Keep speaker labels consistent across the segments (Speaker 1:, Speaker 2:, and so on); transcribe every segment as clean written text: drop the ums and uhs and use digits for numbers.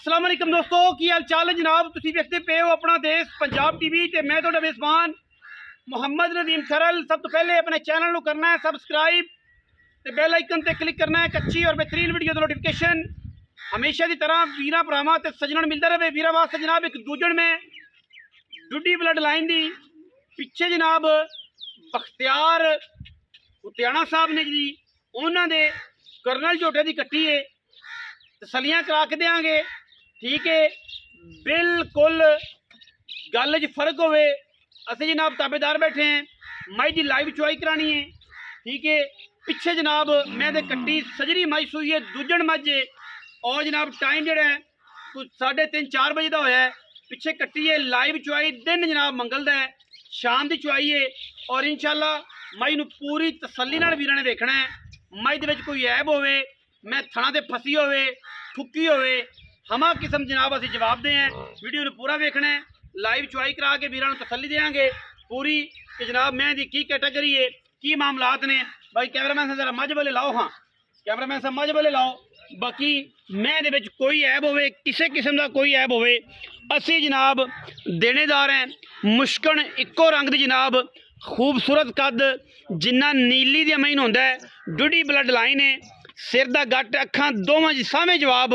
Speaker 1: अस्सलाम वालेकुम दोस्तों, की हाल चाल है जनाब। तुसीं देखते पे हो अपना देश पंजाब टीवी ते मैं तुहाडा मेज़बान मुहम्मद नदीम सरल। सब तो पहले अपने चैनल को करना है सबसक्राइब ते बेल आइकन ते क्लिक करना है। अच्छी और बेहतरीन वीडियो दी नोटिफिकेशन हमेशा की तरह वीरा भरावां ते सज्जणां मिलता रहे। वीरा वास्ते जनाब एक दूजण में डुड्डी ब्लड लाइन दी पिछे जनाब बख्तियार हुत्याणा साहब ने जी उन्होंने दे करनल झोटे की कट्टी है, तसलियां करा के देंगे। ठीक है, बिल्कुल गल च फर्क होवे। असीं जनाब ताबेदार बैठे हैं, माई की लाइव चुआई करानी है। ठीक है, पिछे जनाब मैं दे कट्टी सजरी माई सूई है, दूजण मझ है और जनाब टाइम जोड़ा है कुछ 3:30-4 बजे का होया है। पिछे कट्टी है लाइव चुआई, दिन जनाब मंगल का है, शाम की चुआई है और इंशाल्लाह माई नूं पूरी तसल्ली नाल वीरां ने देखना है। माई दे विच कोई ऐब होवे, मैं थणा ते फसी होवे, ठुकी होवे, हमा किस्म जनाब असीं जवाब दे हैं। वीडियो नूं पूरा वेखना है, लाइव चुआई करा के वीरां नूं तसल्ली देंगे पूरी कि जनाब मैं दी की कैटेगरी है, की मामलात ने। भाई कैमरामैन साहब जरा मझ वाले लाओ, हाँ कैमरामैन साहब मझ वाले लाओ। बाकी मैं दे विच कोई ऐब होवे, किसी किस्म का कोई ऐब होवे, असीं जनाब देनेदार हैं। मुश्कन इक्को रंग दी जनाब खूबसूरत कद जिन्ना नीली दी अमीन होंदा है, डुडी ब्लड लाइन है। सिर दा गट, अखां दोवां च सामे जवाब,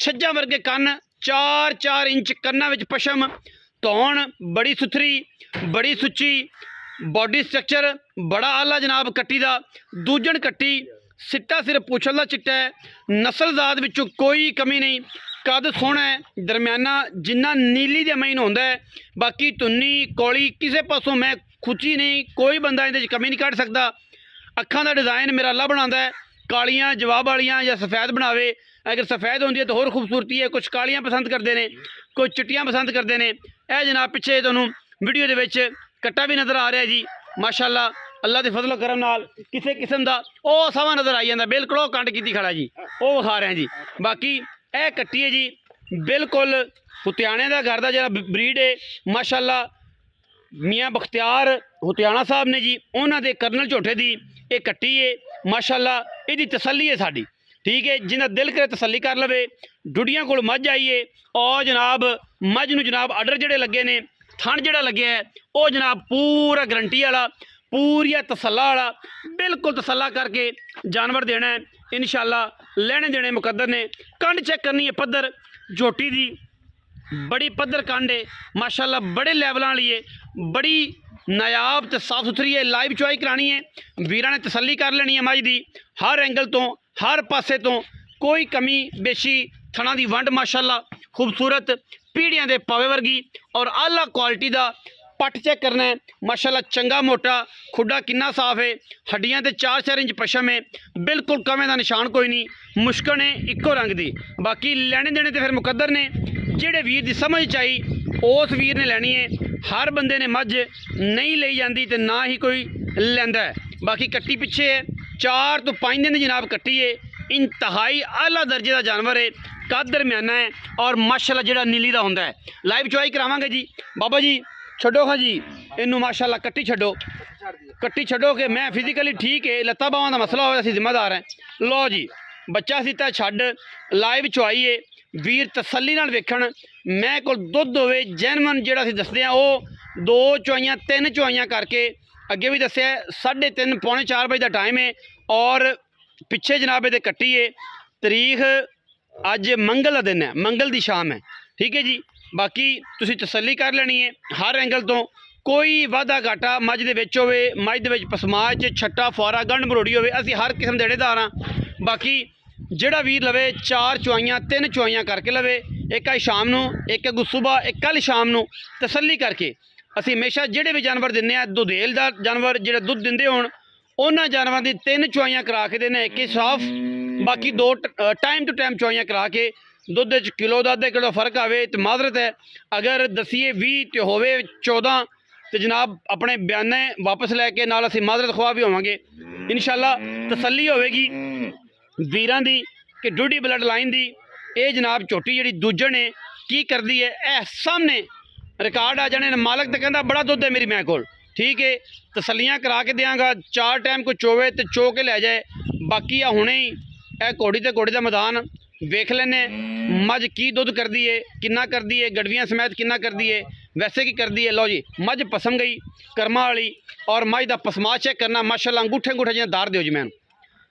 Speaker 1: छज्जा वर्गे कन्न, 4-4 इंच कन्ना विच पशम, धौण बड़ी सुथरी, बड़ी सुच्ची, बॉडी स्ट्रक्चर बड़ा आला जनाब कट्टी दा। दूजण कट्टी सिट्टा सिर पुछल दा चिट्टा है, नस्ल जात विचों कोई कमी नहीं, कद सोहना है, दरम्याना जिन्ना नीली दी अमीन होंदा है। बाकी तुन्नी कौली किसी पासों मैं खुची नहीं, कोई बंदा इहदे च कमी नहीं कढ़ सकदा। अखां दा डिज़ाइन मेरा अल्लाह बनांदा है, कालियां जवाब वालियां या सफ़ैद बनावे। अगर सफ़ैद होंदी है तो होर खूबसूरती है। कुछ कालियां पसंद करते हैं, कुछ चिट्टियां पसंद करते हैं। यह जनाब पिछे तुहानूं वीडियो दे विच कट्टा भी नज़र आ रहा है जी, माशाअल्लाह अल्लाह के फजलो करम नाल किसी किस्म का वह सवा नज़र आई जाता, बिल्कुल वह कंड की खड़ा जी, वो विखा रहे हैं जी। बाकी यह कट्टी है जी बिल्कुल हुत्याणे का घर का जरा ब्रीड है, माशाअल्लाह मियाँ बख्तियार हुत्याणा साहब ने जी उन्होंने दे करनल झोटे की ये कट्टी है। माशाअल्लाह इहदी तसल्ली है साडी। ठीक है, जिन्हें दिल करे तसल्ली कर लवे। डुडियां कोल मझ आई है और जनाब मझ नूं जनाब आर्डर जिहड़े लगे ने, थण जिहड़ा लगे है वो जनाब पूरा गरंटी वाला, पूरिया तसल्ला वाला, बिल्कुल तसल्ला करके जानवर देना है इंशाअल्लाह। लेने देने मुकद्दर ने। कंड चेक करनी है पद्धर झोटी दी, बड़ी पद्धर कंड है माशाअल्लाह, बड़े लैवलों वाली है, बड़ी नायाब तो साफ सुथरी है। लाइव चुआई करानी है, वीरां ने तसल्ली कर लेनी है मझ दी, हर एंगल तो हर पासे तो कोई कमी बेशी, थणा दी वंड माशाअल्लाह खूबसूरत, पीढ़ियां दे पावे वर्गी और आला क्वालिटी का पट चेक करना है माशाअल्लाह। चंगा मोटा खुडा किन्ना साफ है, हड्डियां ते 4-4 इंच पशम है, बिल्कुल कमे का निशान कोई नहीं, मुश्कन है इक्को रंग दी। बाकी लेने देने तो फिर मुकद्दर ने, जेड़े वीर की समझ चाहिए उस वीर ने लैनी है। हर बंदे ने मझ नहीं ली जाती तो ना ही कोई लैंदा है। बाकी कट्टी पिछे है, 4 तो 5 दिन जनाब कट्टी है, इंतहाई आला दर्जे का जानवर है, कद दरम्याना है और माशाअल्लाह जेड़ा नीली का होंदा है। लाइव चुआई करावांगे जी। बाबा जी छड्डो, हाँ जी इनू माशाअल्लाह कट्टी छड्डो, कट्टी छड्डो कि मैं फिजिकली ठीक है, लत्ता बावां का मसला होवे असीं जिम्मेदार हैं। लो जी बच्चा सीता छड्ड, लाइव चुआई है, वीर तसल्ली नाल वेखण। मैं कोल दुध होवे जैनवन जेड़ा असीं दसदे हां, वो 2 चुआइयां 3 चुआइयां करके अगे भी दस्सिया 3:30-4 बजे का टाइम है और पिछे जनाब ये कट्टी है। तारीख अज मंगल का दिन है, मंगल की शाम है। ठीक है जी, बाकी तुसीं तसल्ली कर लेनी है हर एंगल तो, कोई वाधा घाटा मझ दे विच होवे, मझ दे विच पसमाज छट्टा फुआरा गंढ मरोड़ी होवे, असीं हर किस्म दे देनेदार हां। बाकी जेड़ा वीर लवे 4 चुआइयां 3 चुआइयां करके लवे, एक आई शाम नूं, एक अगू सुबह, एक कल शाम नूं, तसल्ली करके असीं हमेशा जेड़े भी जानवर दिंदे आ, दुधेल दा जानवर जेड़े दुध दिंदे होण उन्हां जानवरां दी 3 चुआइयां करा के देने, एक ही साफ, बाकी 2 टाइम टू टाइम चुआइयां करा के दुध किलो का अद्धे किलो फर्क आवे तो माजरत है। अगर दसीए 20 तो होवे 14 तो जनाब अपने बयाने वापस लैके नाल असीं माजरत खुआ भी होवांगे इंशाअल्लाह। तसल्ली होवेगी वीरां दी कि डुडी ब्लड लाइन दी ये जनाब झोटी जिहड़ी दूजण है की करदी है, ए सामने रिकॉर्ड आ जाने। मालक तो कहता बड़ा दुध है मेरी मैं कोल, ठीक है तसल्लियां करा के देंगा, 4 टाइम को चोवे तो चो के लै जाए। बाकी आ हुणे ही ए घोड़ी ते घोड़ी का मैदान ਵੇਖ ਲੈਨੇ ਮੱਝ ਕੀ ਦੁੱਧ ਕਰਦੀ ਏ, ਕਿੰਨਾ ਕਰਦੀ ਏ, ਗੜਵੀਆਂ ਸਮੇਤ ਕਿੰਨਾ ਕਰਦੀ ਏ, ਵੈਸੇ ਕੀ ਕਰਦੀ ਏ। ਲਓ ਜੀ ਮੱਝ ਪਸਮ ਗਈ ਕਰਮਾਂ ਵਾਲੀ। ਔਰ ਮੱਝ ਦਾ ਪਸਮਾ ਚੈੱਕ ਕਰਨਾ, ਮਾਸ਼ਾਅੱਲਾ ਅੰਗੂਠੇ ਅੰਗੂਠੇ ਜਿਹਾ ਦਾਰ ਦਿਓ ਜੀ ਮੈਨੂੰ,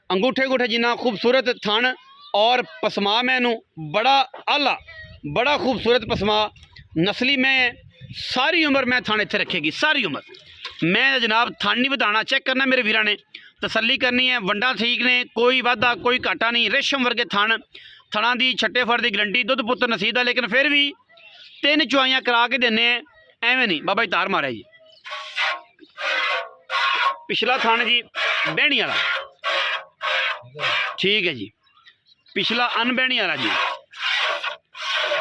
Speaker 1: अंगूठे अंगूठे जिन्ना खूबसूरत थन और पसमा मैनू बड़ा आला बड़ा खूबसूरत पसमा नस्ली मैं सारी उम्र मैं थाने इत्थे रखेगी सारी उम्र। मैं जनाब थन नहीं बताना, चेक करना मेरे वीरां ने, तसल्ली करनी है। वंडा ठीक ने, कोई वाधा कोई घाटा नहीं, रेशम वर्गे थन, थना की छट्टे फड़ की गरंटी, दुध पुत्र नसीब दा। लेकिन फिर भी 3 चुआइयां करा के देने एवें नहीं। बाबा जी तार मारे जी, पिछला थन जी बहनी वाला, ठीक है जी, पिछला अनबहनी वाला जी,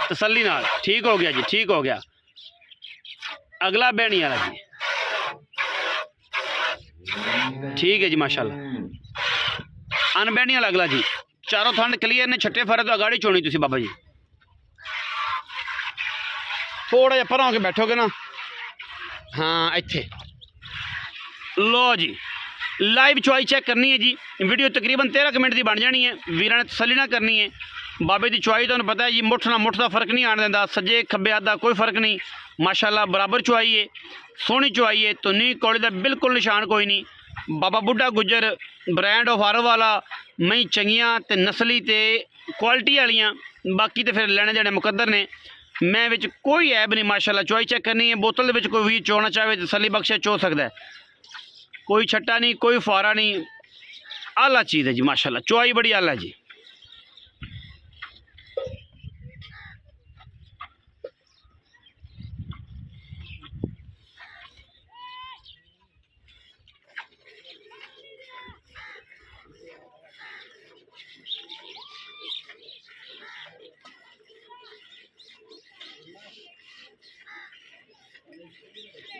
Speaker 1: तसल्ली नाल ठीक हो गया जी, ठीक हो गया। अगला बहनी वाला जी, ठीक है जी माशाल्लाह। अनबहनी वाला अगला जी, चारों थन क्लीयर ने, छठे फरे तो अगाड़ी चोनी तुसी बाबा जी। थोड़ा जिहा परां होके बैठोगे ना, हाँ इत्थे लो जी। लाइव चुआई चेक करनी है जी, वीडियो तकरीबन 13 मिनट की बन जानी है। वीरां ने तसल्ली ना करनी है। बाबे की चुआई तुहानूं पता है जी, मुठ ना मुठ का फर्क नहीं आने देंदा, सज्जे खब्बे हाथ का कोई फर्क नहीं, माशाल्लाह बराबर चुआई है, सोहनी चुआई है, तुन्नी कौड़ी का बिल्कुल निशान कोई नहीं। बाबा बुढ़ा गुजर ब्रांड ऑफ आरो वाला, मई चंगियां ते नस्ली ते क्वालिटी वालियां, बाकी तो फिर लेने देने मुकद्दर ने। मैं विच कोई ऐब नहीं, माशाल्लाह चुआई चेक करनी है। बोतल दे विच कोई भी चोना चाहे तसल्ली बख्शे चो सकता है, कोई छट्टा नहीं कोई फारा नहीं, आला चीज़ है जी माशाल्लाह, चुआई बड़ी आला है जी।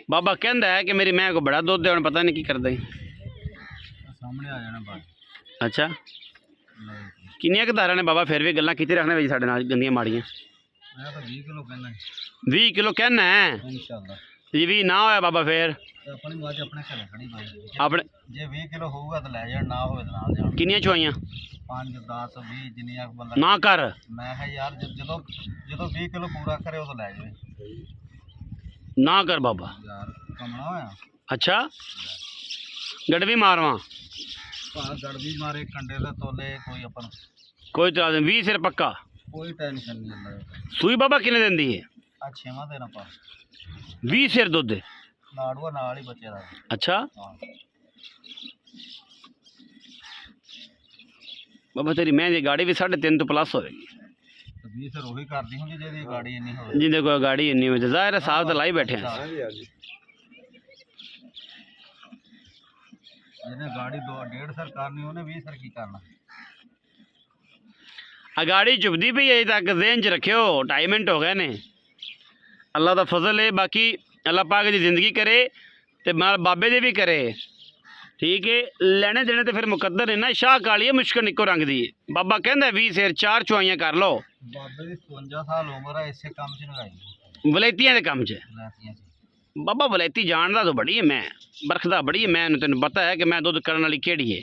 Speaker 1: बाबा कहता है कि मेरी मैं को बड़ा दुध है, हुण पता नहीं की करदा ही सामने आ जाना बात। अच्छा किन्नियां क धारां ने बाबा, फिर भी गल्लां कीती रखने भाई साडे नाल गंदियां माड़ियां। मैं तो 20 किलो कहना है, 20 किलो कहना है इंशाअल्लाह जी। 20 ना होया बाबा फिर अपनी मज अपने घरे खड़ी भाई, अपने जे 20 किलो होगा तो ले जाण, ना होवे तो ना जाण। किन्नियां चुआइयां 5 10 20 जिन्नियां बंदा ना कर। मैं है यार जदों 20 किलो पूरा करे उदों ले जावे, ना कर बाबा यार कमला होया। अच्छा गड़वी मारवा, गड़वी मारे कंडे दे तोले कोई अपन कोई तरह दे 20 सिर पक्का, कोई टेंशन नहीं है। सूई बाबा किने देंदी है? आ 6वां देना पा 20 सिर दुध नाड़वा नाल ही बच्चे दा। अच्छा बाबा तेरी मैं दी गाड़ी भी 3.5 तो प्लस होगी, 20 सिर वही करदी हुंदी जेदी गाड़ी इन्नी होवे, जिंदे कोई गाड़ी इन्नी होवे। जाहिर है साहब तो लाई बैठे हैं, जिन्हें गाड़ी 2.5 सर करनी उन्हें 20 सर की करना। गाड़ी चुभदी पई अजे तक, ज़हन च रखियो 2.5 मिनट हो गए ने। अल्लाह का फजल है, बाकी अल्लाह पाक की जिंदगी करे तो माल बाबे दे भी करे, ठीक है। लेने देने तो फिर मुकद्दर है ना, शाह काली है मुश्किल इको रंग दी। बाबा कहता 20 सिर 4 चुआइयां कर लो। बाबे दी 52 साल उम्र है, इसे काम च लगाई वलैतियां दे काम च। बाबा वलैती जानदा तो बड़ी है, मैं बरखदा बड़ी है, मैं तेन पता है कि मैं दुध करने वाली केड़ी है।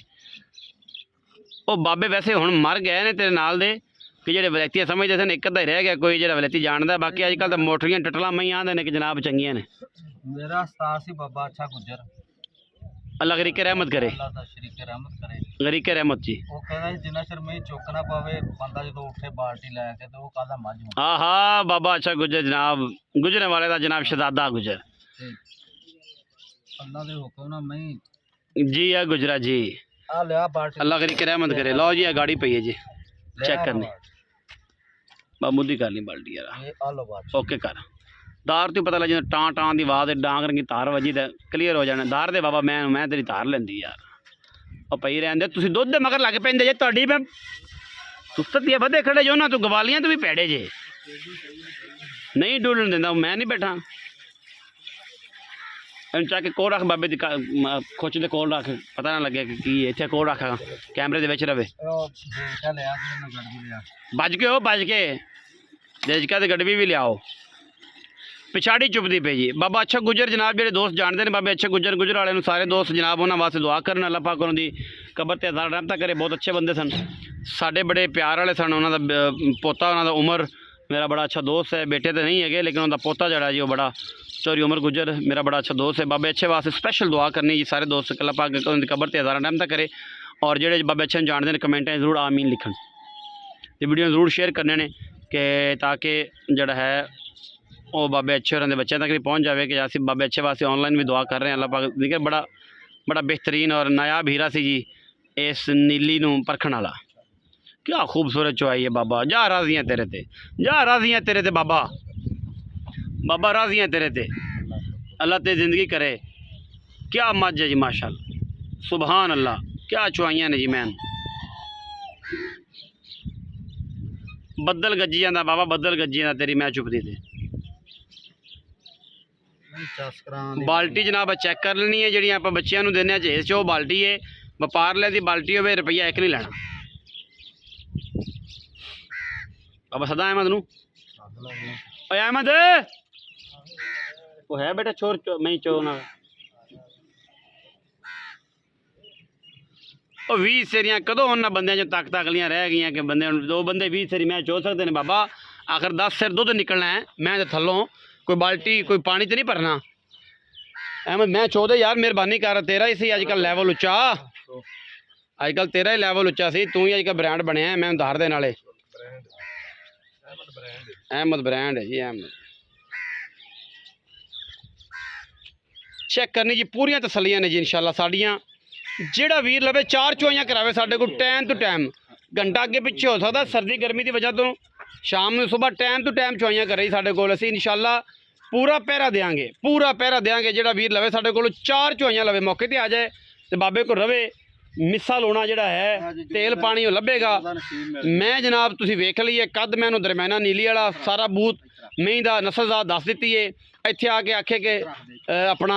Speaker 1: वो बाबे वैसे हुण मर गए ने तेरे नाल दे कि जेडे वलैतियां समझदे सन, एक अद्धा ही रह गया कोई जेड़ा वलैती जानदा। बाकी अजकल तो मोटरियां टटला मई आंदे ने कि जनाब चंगियां ने। मेरा उस्ताद सी बाबा अच्छा गुजर, अल्लाह गरीके रहमत करे, गरीके रहमत जी। वो कहदा जिन्ना चਿਰ मैं चुक ना पावे बंदा जो उठे बाल्टी लैके ते वो कहदा मझ। हाँ हाँ बाबा अच्छा गुजर जनाब, गुजरने वाले दा जनाब शहजादा गुजर, अल्लाह दे हुक्म ना मैं जी आ गुजरा जी। आ लिया बाल्टी, अल्लाह गरीके रहमत करे। लो जी आ गाड़ी पई है जी, चेक करनी बामुदी कर ली बाल्टी यार, ओके कर। दार तो पता लग जाए, टां टां की आवाज़ डांग रंगी तार वजी तो क्लीयर हो जाना। दार दे बाबा मैं तेरी तार लेंदी यार, और पई रहंदे तुसीं दुध दे मगर लग पैंदे जे। तुहाडी मैं तुस दिया वधे खड़े जो ना, तू गवालियां तो भी पैड़े जे, नहीं डुलन देंदा मैं नहीं बैठा। चाके कोल रख बाबे दी खोच दे कोल रख, पता ना लगे कि इत्थे कोल रख, कैमरे दे विच रवे। बज के हो बज के देजका ते गड़वी भी लियाओ। पिछाड़ी चुभदी पे जी। बाबा अच्छा गुजर जनाब जेडे दोस्त जानते हैं बाबे अच्छा गुजर गुजर वाले सारे दोस्त जनाब उन्होंने वास्ते दुआ करन अल्लाह पाक उन्होंने कबर ते हज़ार रहमत करे। बहुत अच्छे बंदे सन, साढ़े बड़े प्यार वाले सन। उन्होंने पोता उन्होंने उमर मेरा बड़ा अच्छा दोस्त है, बेटे तो नहीं है लेकिन उनका पोता जड़ा जी वो बड़ा चौरी उमर गुजर मेरा बड़ा अच्छा दोस्त है। बाबे अच्छे वास्ते स्पैशल दुआ करनी जी सारे दोस्त अल्लाह पाक उनकी कबर ते हज़ार रहमत करे। और जेडे बाबे अच्छे जानते हैं कमेंटें जरूर आमीन लिखन ते वीडियो जरूर शेयर करने ने कि ताकि जड़ा है वो बाबे अच्छे होर बच्चों तक भी पहुँच जाए कि असी बाबे अच्छे वास्ते ऑनलाइन भी दुआ कर रहे हैं। अल्लाह पाक देखिए बड़ा बड़ा बेहतरीन और नायाब हीरा सी जी इस नीली नूं परखण वाला। क्या खूबसूरत चुआई है बाबा, जा राजी हैं तेरे ते, जा राजी हैं तेरे ते बाबा, बाबा राजी हैं तेरे ते, अल्लाह ते ज़िंदगी करे। क्या मज है जी माशाल्लाह सुबहान अल्लाह, क्या चुआइयां ने जी। मैन बदल गज्जी जाता बाबा, बदल गज्जी जाता तेरी मैं चुपदी ते। बाल्टी जनाब चैक कर लेनी है जी आप बच्चों देने जहेज चो बाल्टी है, व्यापार ले दी बाल्टी हो रुपया एक नहीं लेना। बाबा सदा अहमद नू अहमद वो है बेटा चोर मैं चो ना 20 सेरियां कदों उन्होंने बंदे जो तक तकलियां रह गई कि बंदे 2 बंदे 20 सेरी मैं चो सकते हैं बाबा। आखिर 10 सेर दुध निकलना है, मैं तो थलों कोई बाल्टी कोई पानी तो नहीं भरना। अहमद मैं चो दे यार मेहरबानी कर, तेरा ही सी अजकल लैवल उच्चा, अजकल तेरा ही लैवल उच्चा सी, तू ही अजकल ब्रांड बनया। मैं उधार देने वाले अहमद ब्रांड है जी। अहमद चेक करनी जी पूरियां तसलियां ने जी इंशाल्लाह साड़ियाँ। जेड़ा वीर लवे 4 चुआइयां करावे साढ़े को टाइम टू टाइम, घंटा अगे पिछे हो सकता सर्दी गर्मी की वजह तो शाम में सुबह टाइम टू टाइम चुआइयां करे साढ़े को। असीं इंशाल्लाह पूरा पहरा देंगे, पूरा पहरा देंगे। जेड़ा वीर लवे साढ़े को 4 चुआइयां लवे मौके पर आ जाए तो बाबे को रवे मिस्सा लोना जड़ा है तेल पानी लभेगा। मैं जनाब तुसीं वेख लीए कद मैं दरम्याना नीली वाला सारा बूथ मई का नस्लजात दस दी है। इत्थे आके आखे कि अपना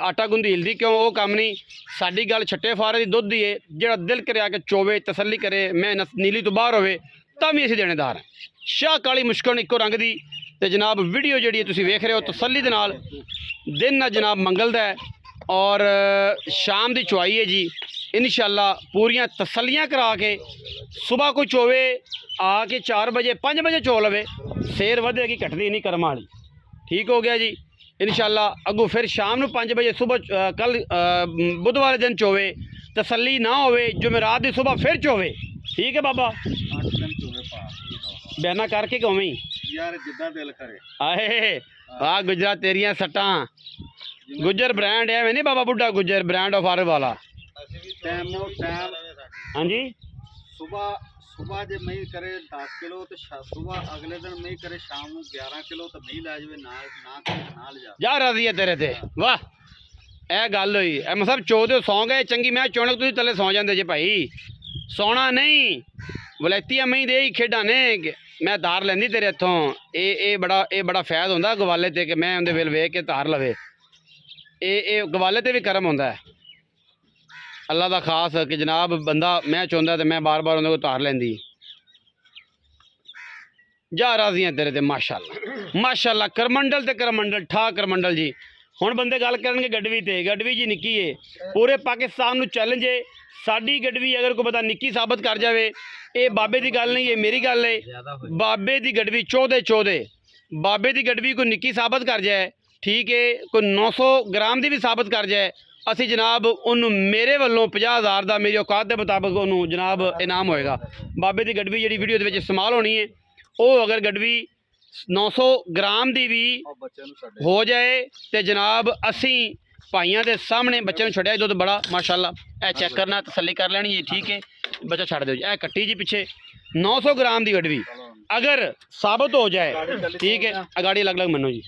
Speaker 1: आटा गुंदी हिलदी क्यों, वो काम नहीं। साडी गल छट्टे फारे की दुध दी है, जेड़ा दिल करे आके चोवे तसली करे मैं नीली तो बाहर होवे तां भी असीं देनेदार हैं। शाह काली मुश्किल इक्को रंग दी ते जनाब वीडियो जी तुसीं वेख रहे हो तसली दे नाल। दिन ना जनाब मंगल दा है और शाम की चुआई है जी। इंशाल्लाह पूरियां तसलियां करा के सुबह को चोवे आके 4 बजे 5 बजे चो लवे, सेर वधेगी घटदी नहीं कर्म वाली। ठीक हो गया जी। इंशाल्लाह अगू फिर शाम को 5 बजे सुबह कल बुधवार दिन चोवे, तसली ना होवे जुमेरात की सुबह फिर चोवे। ठीक है बाबा बयाना करके क्यों यार जिदा दिल करे आए वाह गुजरा तेरिया सट्टा गुजर ब्रांड है नहीं बाबा बुढ़ा गुजर ब्रांड ऑफ आर वाला। हाँ जी
Speaker 2: सुबह सुबह जो मई करे 10 किलो तो सुबह अगले दिन मई करे शाम को 11 किलो तो मई लै जाए ना ले
Speaker 1: जा राजी है तेरे ते। वाह ए गल हुई मैं सब चो दे सौ गए चंगी मैं चौने तुम थले सौ जाते जे भाई, सोना नहीं वलैतिया मई दे ही खेडा ने मैं धार लैंदी तेरे इतों। ये बड़ा फैद होंदा गवाले ते कि मैं उनके विल वेख के धार लवे। ये गवाले ते भी कर्म होंदा है अल्लाह का खास कि जनाब बंदा मैं चाहता तो मैं बार बार उन्होंने धार लैंदी। जा राजी हैं तेरे ते माशाल्लाह माशाल्लाह। करमंडल ते करमंडल ठा करमंडल जी। हुण बंदे गल करनगे गडवी ते, गडवी जी निक्की है पूरे पाकिस्तान नूं चैलेंज है। साडी गडवी अगर कोई बंदा निक्की साबित कर जाए ये बाबे की गल नहीं है मेरी गल है। बाबे की गडवी चौदे बाबे की गडवी कोई निक्की साबित कर जाए ठीक है, कोई 900 ग्राम की भी साबित कर जाए असी जनाब उन्होंने मेरे वालों 50,000 का मेरी औकात के मुताबिक उन्होंने जनाब इनाम होएगा। बाबे की गडवी जी वीडियो के इस्तेमाल होनी है वो अगर गडवी 900 ग्राम की भी हो जाए तो जनाब असी भाइयों के सामने बच्चे छड़िया दुध बड़ा माशाल्लाह ए चेक करना तसली कर लेनी जी। ठीक है बच्चा छड़ दो जी ए कट्टी जी पिछे 900 ग्राम की गडवी अगर साबित हो जाए ठीक है अगाड़ी अलग अलग मनो जी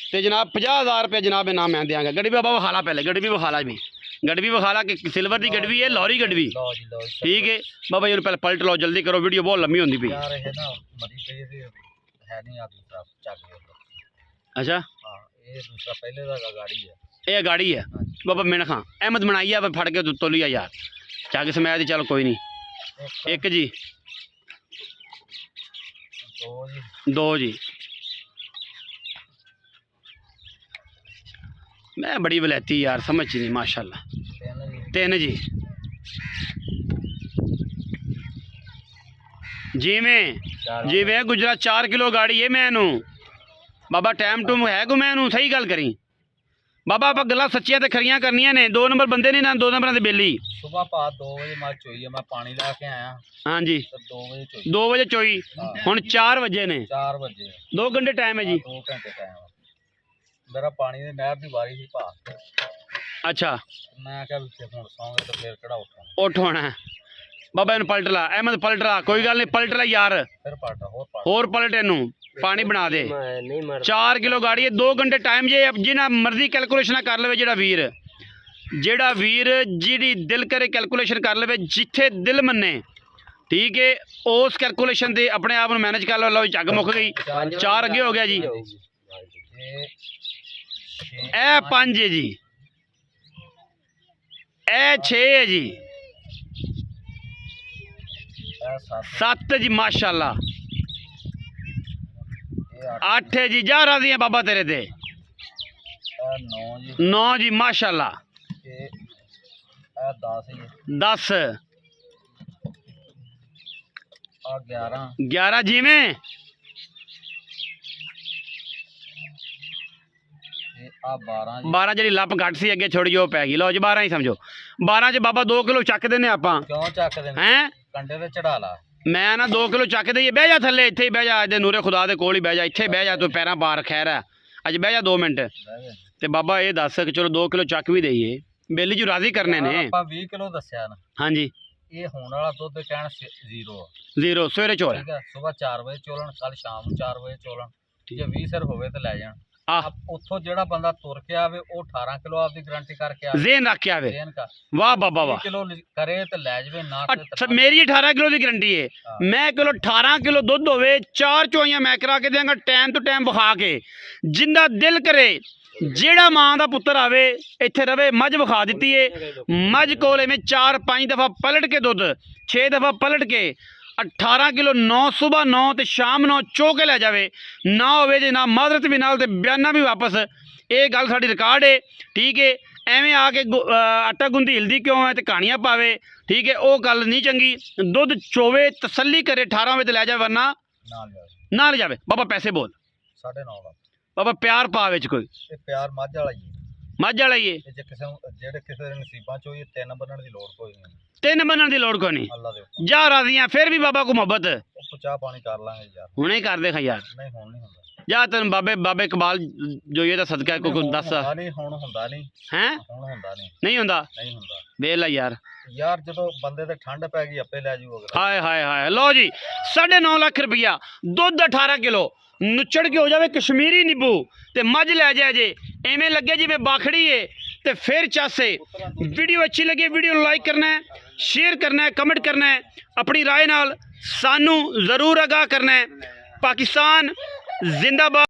Speaker 1: तो जनाब 50,000 रुपये जनाब इनाम मैं देंगे। गडवी बाबा विखाला पहले गडवी विखाला भी गडवी विखाला कि सिल्वर की गडवी है लॉरी गडवी ठीक है बाबा जी पहले पलट लो जल्दी करो वीडियो बहुत लंबी होती पई। अच्छा ये गाड़ी है बाबा मैंने खां अहमद बनाई है फड़ के तो लिया यार चाह समय दी चलो कोई नहीं। एक जी दो जी मैं बड़ी वलैती यार, समझ नहीं माशाल्लाह। 3 जी जिमें जिमें गुजरा 4 किलो गाड़ी है मैनू बाबा टाइम टूम है को मैनू सही गल करी बाबा आप गल्लां सच्चियां ते खरियां करनियां ने 2 नंबर बंदे नहीं ना 2 नंबर दे बेली
Speaker 2: सुबह पा 2 बजे मैं चोई है, मैं पानी लेके आया
Speaker 1: हाँ जी
Speaker 2: तो 2 बजे चोई
Speaker 1: 2 बजे चोई हुण 4 बजे ने
Speaker 2: 4 बजे
Speaker 1: 2 घंटे टाइम है जी
Speaker 2: 2 घंटे टाइम मेरा पानी ਦੀ ਨਹਿਰ ਦੀ ਵਾਰੀ ਸੀ ਭਾ
Speaker 1: अच्छा
Speaker 2: ਮੈਂ ਕਿਹਾ ਵੀ ਹੁਣ ਸੌਂਗੇ ਤੇ ਫੇਰ ਕਿਹੜਾ ਉੱਠਣਾ
Speaker 1: उठ होना बाबा इन पलट ला अहमद पलट ला कोई गल नहीं पलट ला यार
Speaker 2: ਫਿਰ ਪਾਟਾ ਹੋਰ
Speaker 1: होर पलट इनू पानी बना दे 4 किलो गाड़ी है 2 घंटे टाइम जे जिन्ना मर्जी कैलकुलेशन कर ले जेड़ा वीर जिहड़ी दिल करे कैलकुलेशन कर ले जिथे दिल मन्ने ठीक है उस कैलकुलेशन से अपने आप मैनेज कर लो झग मुक गई 4 अगे हो गया जी ए 5 है जी ए 6 है जी 7 जी माशाल्लाह 8 है जी जा राजी है बाबा तेरे ते 9 जी माशाल्लाह 10 11 जी में 12 जी लप घट सी अगे छोड़ी वो पै गई लो जी 12 ही समझो 12 च बाबा 2 किलो चक देने आप हैं
Speaker 2: ਕੰਡੇ ਤੇ ਚੜਾ ਲਾ
Speaker 1: मैं ना 2 किलो चक दईए बह जा थले इत्थे ही बह जा अज नूरे खुदा दे कोल ही बह जा इत्थे बह जा तू पैरां पार खैर है अज बह जा 2 मिनट ते बाबा ये दस कि चलो 2 किलो चक भी दईए बेली जू राजी करने ने
Speaker 2: ਆਪਾਂ 20 ਕਿਲੋ ਦੱਸਿਆ ਨਾ
Speaker 1: हाँ जी
Speaker 2: ਇਹ ਹੋਣ ਵਾਲਾ ਦੁੱਧ ਕਹਿਣ 0
Speaker 1: 0 ਸਵੇਰੇ ਚੋਲ
Speaker 2: ਠੀਕ ਹੈ ਸਵੇਰ 4 ਵਜੇ ਚੋਲਣ ਕੱਲ ਸ਼ਾਮ ਨੂੰ 4 ਵਜੇ ਚੋਲਣ ਜੇ 20 ਸਿਰ ਹੋਵੇ ਤਾਂ ਲੈ ਜਾਣ
Speaker 1: आह
Speaker 2: ਉੱਥੋਂ ਜਿਹੜਾ ਬੰਦਾ ਤੁਰ ਕੇ ਆਵੇ ਉਹ 18 ਕਿਲੋ ਆਪਦੀ ਗਾਰੰਟੀ ਕਰਕੇ ਆਵੇ
Speaker 1: जेन रख के आवे
Speaker 2: ਦੇਣ का
Speaker 1: वाह बाबा वाह
Speaker 2: ਕਿਲੋ ਕਰੇ ਤੇ ਲੈ ਜਾਵੇ ਨਾ ਕਰੇ
Speaker 1: अच्छा मेरी 18 किलो की गारंटी है मैं किलो 18 किलो दुध होवे 4 चोइयां मैं करा के देंगा टाइम तो टाइम विखा के जिंदा दिल करे जेड़ा मां दा पुत्तर आवे इत्थे रवे मझ विखा दित्ती है मझ कोले में 4-5 दफा पलट के दुध 6 दफा पलट के 18 किलो 9 सुबह 9 ते शाम 9 चो के लै जावे ना होवे जे ना मादरत भी नाल ते बयाना भी वापस ये गल साडी रिकॉर्ड है ठीक है एवें आके आटा गुंदी हिलदी क्यों है ते कहानियां पावे ठीक है वो गल नहीं चंगी दुध चोवे तसल्ली करे 18 बजे लै जावे वरना ना ले जावे बाबा पैसे बोल
Speaker 2: 9.5 ਲੱਖ
Speaker 1: बाबा प्यार पा विच कोई
Speaker 2: ਇਹ ਪਿਆਰ ਮੱਝ ਵਾਲਾ ਹੀ
Speaker 1: मझ वाला ही है
Speaker 2: ਇਹ ਜੇ ਕਿਸੇ ਨੂੰ ਜਿਹੜੇ ਕਿਸੇ ਦੇ ਨਸੀਬਾਂ ਚ ਹੋਈ 3 ਬੰਨਣ ਦੀ ਲੋੜ ਕੋਈ ਨਹੀਂ
Speaker 1: 3 बनने की लोड़ कोई नहीं
Speaker 2: ਅੱਲਾ ਦੇ ਹੁਕਮ
Speaker 1: जा राजी हैं फिर भी बाबा को मोहब्बत
Speaker 2: ਉਹ ਚਾਹ ਪਾਣੀ ਕਰ ਲਾਂਗੇ ਯਾਰ
Speaker 1: हुणे कर दे यार
Speaker 2: ਨਹੀਂ ਹੁਣ ਨਹੀਂ ਹੁੰਦਾ
Speaker 1: जा तेन बाबे बाबे इकबाल जो ये सदका को दस
Speaker 2: ਹੁੰਦਾ नहीं ਹੁਣ ਹੁੰਦਾ ਨਹੀਂ
Speaker 1: हैं
Speaker 2: ਹੁਣ ਹੁੰਦਾ ਨਹੀਂ
Speaker 1: नहीं होंदा
Speaker 2: ਨਹੀਂ ਹੁੰਦਾ
Speaker 1: वेला यार
Speaker 2: ਯਾਰ ਜਦੋਂ ਬੰਦੇ ਤੇ ਠੰਡ ਪੈ ਗਈ ਆਪੇ ਲੈ ਜੂ ਅਗਲਾ
Speaker 1: हाय हाय हाय लो जी 9.5 लाख रुपया दुध 18 किलो नुचड़ के हो जावे कश्मीरी नींबू ते मझ लै जाए जे एवें लगे जिवें बाखड़ी है ते फिर चासे वीडियो अच्छी लगे वीडियो लाइक करना है शेयर करना है कमेंट करना है अपनी राय नाल सानू जरूर आगाह करना है पाकिस्तान जिंदाबाद।